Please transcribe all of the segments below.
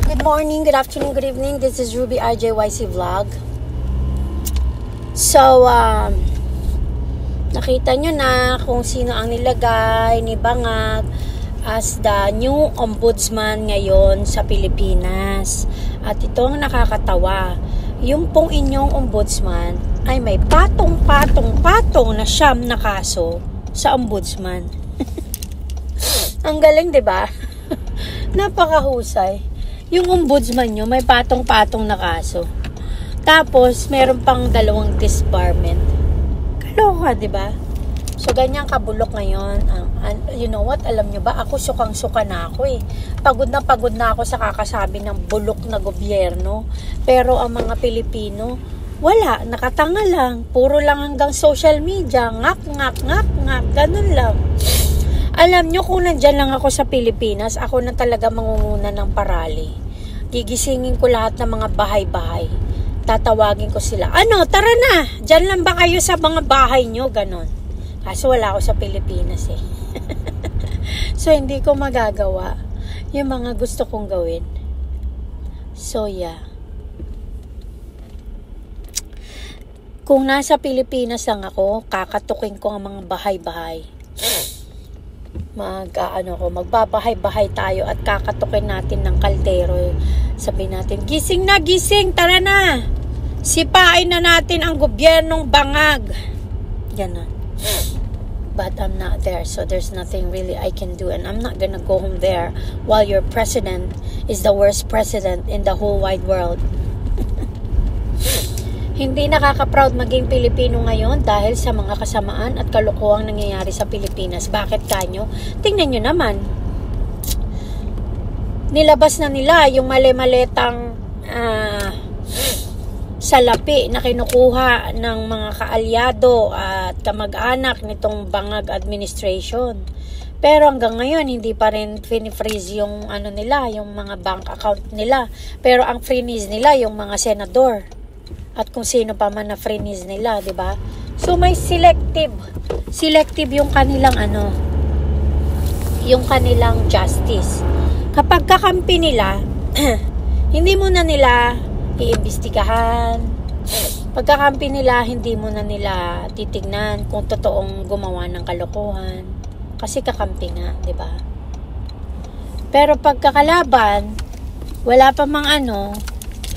Good morning, good afternoon, good evening. This is Ruby RJYC Vlog. So, nakita nyo na kung sino ang nilagay ni Bangag as the new ombudsman ngayon sa Pilipinas. At ito ang nakakatawa. Yung pong inyong ombudsman ay may patong-patong na siyam na kaso sa ombudsman. Ang galing, diba? Napakahusay. Yung ombudsman nyo, may patong-patong na kaso. Tapos, meron pang 2 disbarment. Kaloka, diba? So, ganyan kabulok ngayon. You know what? Alam nyo ba? Ako, sukang-suka na ako eh. Pagod na ako sa kakasabi ng bulok na gobyerno. Pero ang mga Pilipino, wala. Nakatanga lang. Puro lang hanggang social media. Ngak. Ganun lang. Alam nyo, kung nandyan lang ako sa Pilipinas, ako na talaga mangunguna ng parali. Gigisingin ko lahat ng mga bahay-bahay. Tatawagin ko sila. Ano, tara na! Dyan lang ba kayo sa mga bahay nyo? Ganon. Kaso wala ako sa Pilipinas eh. So, hindi ko magagawa yung mga gusto kong gawin. So, yeah. Kung nasa Pilipinas lang ako, kakatukin ko ang mga bahay-bahay. Magbabahay-bahay tayo at kakatukin natin ng kaldero. Sabihin natin, gising na, gising, tara na. Sipain na natin ang gobyernong Bangag. Ganon. But I'm not there, so there's nothing really I can do, and I'm not gonna go home there while your president is the worst president in the whole wide world. Hindi nakaka-proud maging Pilipino ngayon dahil sa mga kasamaan at kalokohang nangyayari sa Pilipinas. Bakit kanyo? Tingnan nyo naman. Nilabas na nila yung mali-maletang salapi na kinukuha ng mga kaalyado at kamag-anak nitong Bangag administration. Pero hanggang ngayon, hindi pa rin freeze yung yung mga bank account nila. Pero ang freeze nila yung mga senador. At kung sino pa man na freeze nila, di ba? So may selective yung kanilang yung kanilang justice. Kapag kakampi nila, hindi mo na nila iimbestigahan. Pagkakampi nila, hindi mo na nila titignan kung totoong gumawa ng kalokohan. Kasi kakampi nga, di ba? Pero pagkakalaban, wala pa mang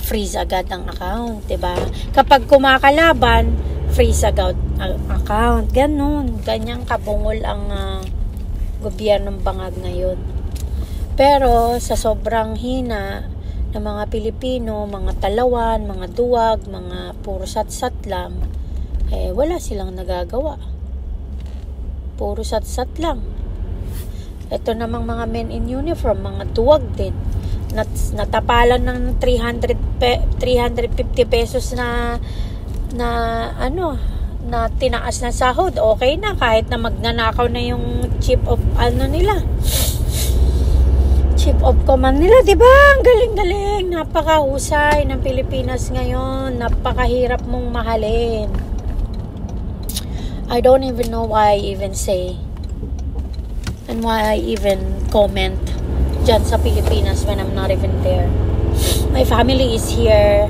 freeze agad ang account, 'di ba? Kapag kumakalaban, freeze agad ang account. Ganyang kabungol ang gobyernong Bangag ngayon. Pero sa sobrang hina ng mga Pilipino, mga talawan, mga duwag, mga puro sat-sat lang, wala silang nagagawa. Puro sat-sat lang. Ito namang mga men in uniform, mga duwag din. Natapalan ng 350 pesos na tinaas na sahod, okay na kahit na magnanakaw na yung chief of command nila, di ba? Ang galing-galing, napakahusay ng Pilipinas ngayon, napakahirap mong mahalin. I don't even know why I even say and why I even comment dyan sa Pilipinas when I'm not even there. My family is here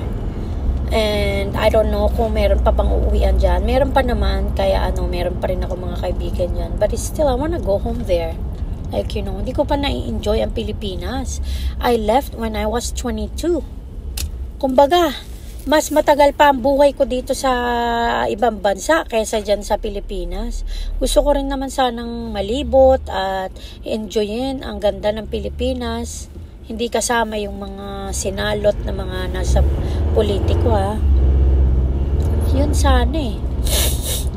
and I don't know kung meron pa bang uuwian dyan. Meron pa naman, kaya meron pa rin ako mga kaibigan dyan, but still I wanna go home there. Like, hindi ko pa na-enjoy ang Pilipinas. I left when I was 22. Kumbaga, mas matagal pa ang buhay ko dito sa ibang bansa kaysa dyan sa Pilipinas. Gusto ko rin naman sanang malibot at enjoyin ang ganda ng Pilipinas. Hindi kasama yung mga sinalot na mga nasa politiko, ha. Yun sana eh.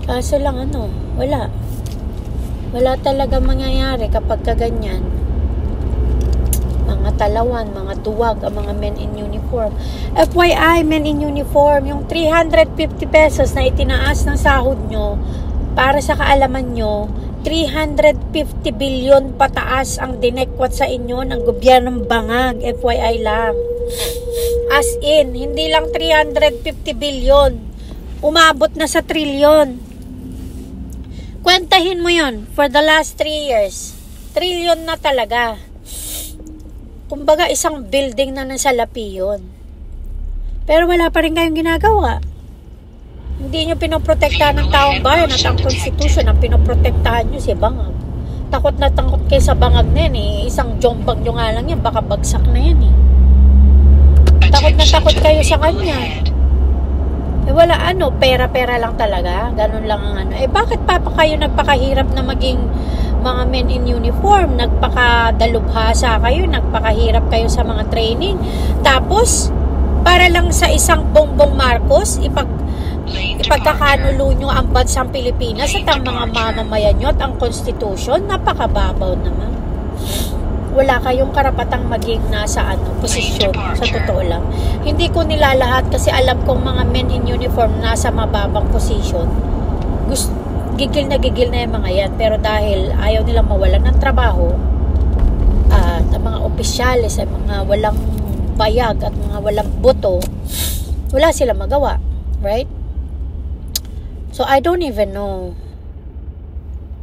Kaso lang wala. Wala talaga mangyayari kapag kaganyan. Mga talawan, mga duwag, ang mga men in uniform. FYI, men in uniform, yung 350 pesos na itinaas ng sahod nyo, para sa kaalaman nyo, 350 billion pataas ang dinekwat sa inyo ng gobyernong Bangag. FYI lang. As in, hindi lang 350 billion. Umabot na sa trilyon. Kwentahin mo yon for the last 3 years. Trilyon na talaga. Kumbaga, isang building na nasalapi yun. Pero wala pa rin kayong ginagawa. Hindi nyo pinoprotektahan ng taong bayan at ang konstitusyon ang pinoprotektahan nyo si Bangag. Takot na takot kayo sa Bangag na yan eh. Isang jombag nyo nga lang yan, baka bagsak na yan eh. Takot na takot kayo sa kanya. Eh wala pera-pera lang talaga. Ganun lang ang bakit pa kayo nagpakahirap na maging mga men in uniform? Nagpakadalubhasa kayo, nagpakahirap kayo sa mga training. Tapos, para lang sa isang Bongbong Marcos, ipagkakanulo nyo ang bansang Pilipinas at ang mga mamamayan nyo at ang konstitusyon, napakababaw naman. Wala kayong karapatang maging nasa posisyon, sa totoo lang. Hindi ko nilalahat kasi alam kong mga men in uniform nasa mababang posisyon. Gigil na yung mga yan, pero dahil ayaw nilang mawalan ng trabaho, at ang mga opisyales ay mga walang bayag at mga walang boto, wala silang magawa, right? So I don't even know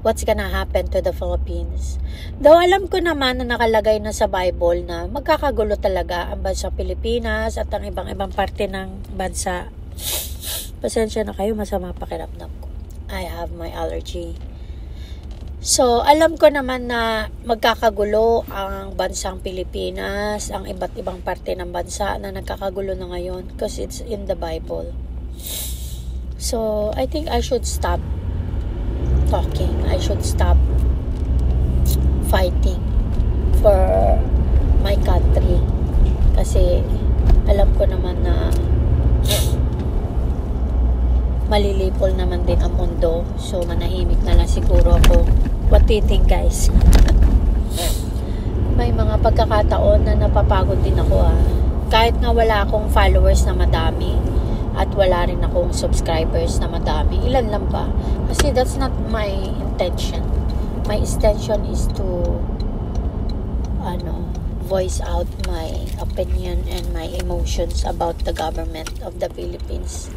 what's gonna happen to the Philippines. Though alam ko naman na nakalagay na sa Bible na magkakagulo talaga ang bansang Pilipinas at ang ibang parte ng bansa. Pasensya na kayo, masama pakiramdam ko. I have my allergy. So, alam ko naman na magkakagulo ang bansang Pilipinas, ang iba't ibang parte ng bansa na nagkakagulo na ngayon because it's in the Bible. So, I think I should stop talking. I should stop fighting for my country. Kasi, alam ko naman na malilipol naman din ang mundo. So, manahimik na lang siguro ako. What do you think, guys? May mga pagkakataon na napapagod din ako Kahit nga wala akong followers na madami at wala rin akong subscribers na madami. Ilan lang ba? Kasi that's not my intention. My intention is to voice out my opinion and my emotions about the government of the Philippines.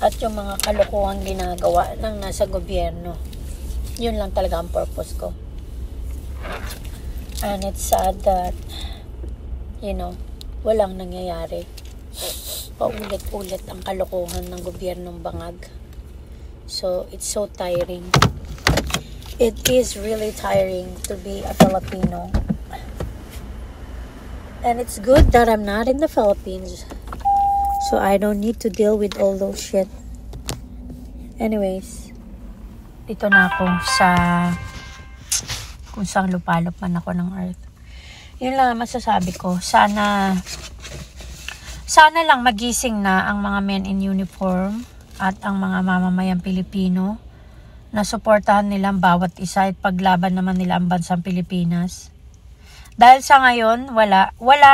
At yung mga kalokohan ginagawa ng nasa gobyerno. Yun lang talaga ang purpose ko. And it's sad that walang nangyayari. Paulit-ulit ang kalokohan ng gobyernong Bangag. So, it's so tiring. It is really tiring to be a Filipino. And it's good that I'm not in the Philippines. So, I don't need to deal with all those shit. Anyways, dito na ako sa kung saan lupalop man ako ng earth. Yun lang ang masasabi ko. Sana lang magising na ang mga men in uniform at ang mga mamamayang Pilipino na suportahan nilang bawat isa at paglaban naman nila ang bansang Pilipinas. Dahil sa ngayon, wala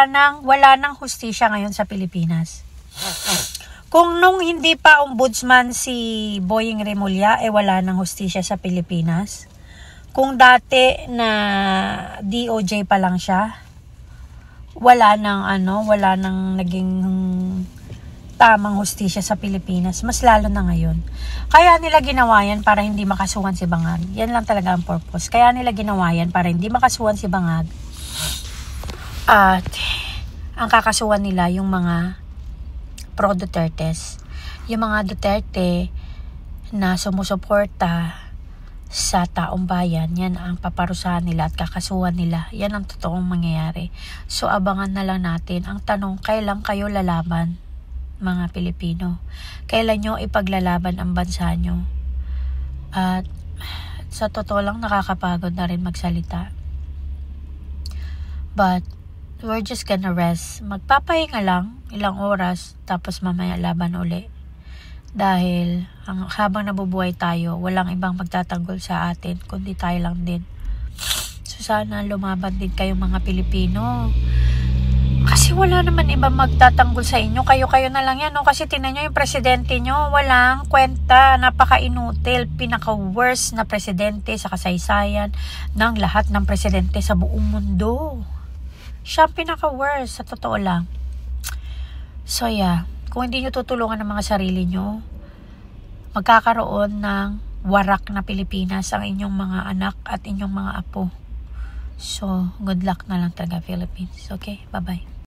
nang hustisya ngayon sa Pilipinas. Kung nung hindi pa ombudsman si Boying Remulla, wala nang hustisya sa Pilipinas. Kung dati na DOJ pa lang siya, wala nang naging tamang hustisya sa Pilipinas, mas lalo na ngayon. Kaya nila ginawa yan para hindi makasuhan si Bangag. Yan lang talaga ang purpose. Kaya nila ginawa yan para hindi makasuhan si Bangag. At ang kakasuhan nila yung mga pro-Dutertes. Yung mga Duterte na sumusuporta sa taong bayan, yan ang paparusahan nila at kakasuhan nila. Yan ang totoong mangyayari. So, abangan na lang natin. Ang tanong, kailan kayo lalaban, mga Pilipino? Kailan nyo ipaglalaban ang bansa nyo? At sa totoo lang, nakakapagod na rin magsalita. But, we're just gonna rest. Magpapahinga lang, ilang oras, tapos mamaya laban uli. Dahil habang nabubuhay tayo, walang ibang magtatanggol sa atin, kundi tayo lang din. So sana lumaban din kayong mga Pilipino. Kasi wala naman ibang magtatanggol sa inyo. Kayo na lang yan. No? Kasi tingnan nyo yung presidente nyo, walang kwenta, napaka-inutil, pinaka-worst na presidente sa kasaysayan ng lahat ng presidente sa buong mundo. Siya pinaka-worst, sa totoo lang. So yeah, kung hindi nyo tutulungan ng mga sarili nyo, magkakaroon ng warak na Pilipinas ang inyong mga anak at inyong mga apo. So, good luck na lang talaga Philippines. Okay? Bye-bye.